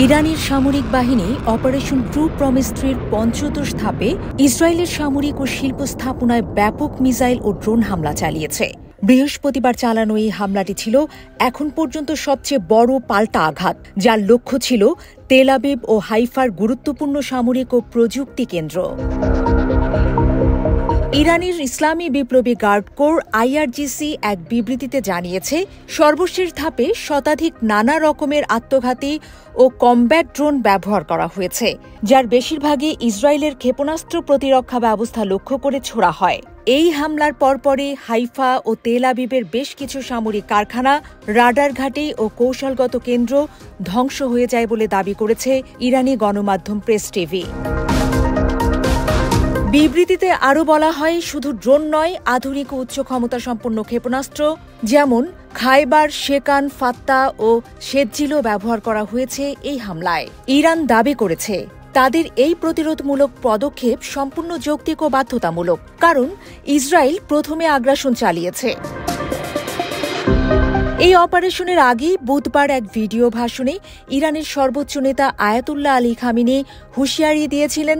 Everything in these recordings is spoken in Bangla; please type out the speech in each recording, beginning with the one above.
ইরানের সামরিক বাহিনী অপারেশন ট্রু প্রমিস 3-র পঞ্চদশ ধাপে ইসরায়েলের সামরিক ও শিল্প স্থাপনায় ব্যাপক মিসাইল ও ড্রোন হামলা চালিয়েছে। বৃহস্পতিবার চালানো এই হামলাটি ছিল এখন পর্যন্ত সবচেয়ে বড় পাল্টা আঘাত, যার লক্ষ্য ছিল তেল আবিব ও হাইফার গুরুত্বপূর্ণ সামরিক ও প্রযুক্তি কেন্দ্র। ইরানের ইসলামী বিপ্লবী গার্ড কোর আইআরজিসি এক বিবৃতিতে জানিয়েছে, সর্বশেষ ধাপে শতাধিক নানা রকমের আত্মঘাতী ও কমব্যাট ড্রোন ব্যবহার করা হয়েছে, যার বেশিরভাগই ইসরায়েলের ক্ষেপণাস্ত্র প্রতিরক্ষা ব্যবস্থা লক্ষ্য করে ছোড়া হয়। এই হামলার পরপরই হাইফা ও তেল আবিবের বেশ কিছু সামরিক কারখানা, রাডার ঘাঁটি ও কৌশলগত কেন্দ্র ধ্বংস হয়ে যায় বলে দাবি করেছে ইরানি গণমাধ্যম প্রেস টিভি। বিবৃতিতে আরও বলা হয়, শুধু ড্রোন নয়, আধুনিক ও উচ্চ ক্ষমতা সম্পন্ন ক্ষেপণাস্ত্র যেমন খাইবার, শেকান, ফাত্তা ও শেতজিলও ব্যবহার করা হয়েছে এই হামলায়। ইরান দাবি করেছে, তাদের এই প্রতিরোধমূলক পদক্ষেপ সম্পূর্ণ যৌক্তিক ও বাধ্যতামূলক, কারণ ইসরায়েল প্রথমে আগ্রাসন চালিয়েছে। এই অপারেশনের আগেই বুধবার এক ভিডিও ভাষণে ইরানের সর্বোচ্চ নেতা আয়াতুল্লাহ আলী খামেনি হুঁশিয়ারি দিয়েছিলেন,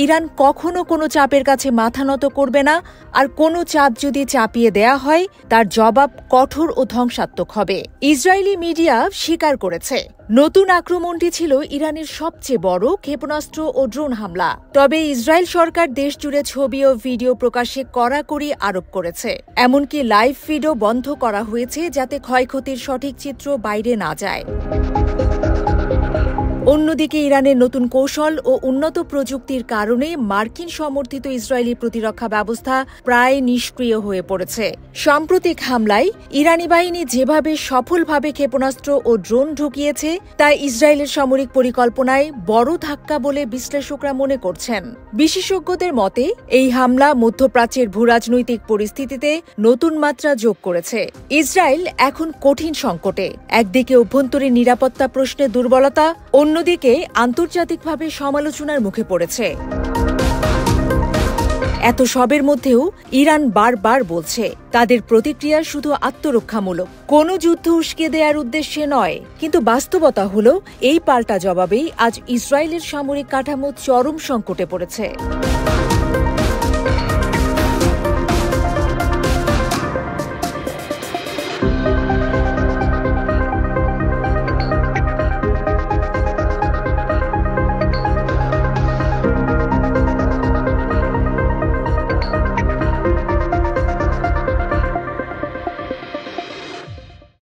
ইরান কখনো কোনো চাপের কাছে মাথা নত করবে না, আর কোনো চাপ যদি চাপিয়ে দেয়া হয় তার জবাব কঠোর ও ধ্বংসাত্মক হবে। ইসরায়েলি মিডিয়া স্বীকার করেছে, নতুন আক্রমণটি ছিল ইরানের সবচেয়ে বড় ক্ষেপণাস্ত্র ও ড্রোন হামলা। তবে ইসরায়েল সরকার দেশজুড়ে ছবি ও ভিডিও প্রকাশে কড়াকড়ি আরোপ করেছে। এমনকি লাইভ ফিডও বন্ধ করা হয়েছে, যাতে ক্ষয়ক্ষতির সঠিক চিত্র বাইরে না যায়। অন্যদিকে ইরানের নতুন কৌশল ও উন্নত প্রযুক্তির কারণে মার্কিন সমর্থিত ইসরায়েলি প্রতিরক্ষা ব্যবস্থা প্রায় নিষ্ক্রিয় হয়ে পড়েছে। সাম্প্রতিক হামলায় ইরানি বাহিনী যেভাবে সফলভাবে ক্ষেপণাস্ত্র ও ড্রোন ঢুকিয়েছে, তা ইসরায়েলের সামরিক পরিকল্পনায় বড় ধাক্কা বলে বিশ্লেষকরা মনে করছেন। বিশেষজ্ঞদের মতে, এই হামলা মধ্যপ্রাচ্যের ভূরাজনৈতিক পরিস্থিতিতে নতুন মাত্রা যোগ করেছে। ইসরায়েল এখন কঠিন সংকটে, একদিকে অভ্যন্তরীণ নিরাপত্তা প্রশ্নে দুর্বলতা, অন্যদিকে আন্তর্জাতিকভাবে সমালোচনার মুখে পড়েছে। এত সবের মধ্যেও ইরান বারবার বলছে, তাদের প্রতিক্রিয়া শুধু আত্মরক্ষামূলক, কোনো যুদ্ধ উস্কে দেওয়ার উদ্দেশ্যে নয়। কিন্তু বাস্তবতা হল, এই পাল্টা জবাবেই আজ ইসরায়েলের সামরিক কাঠামো চরম সংকটে পড়েছে।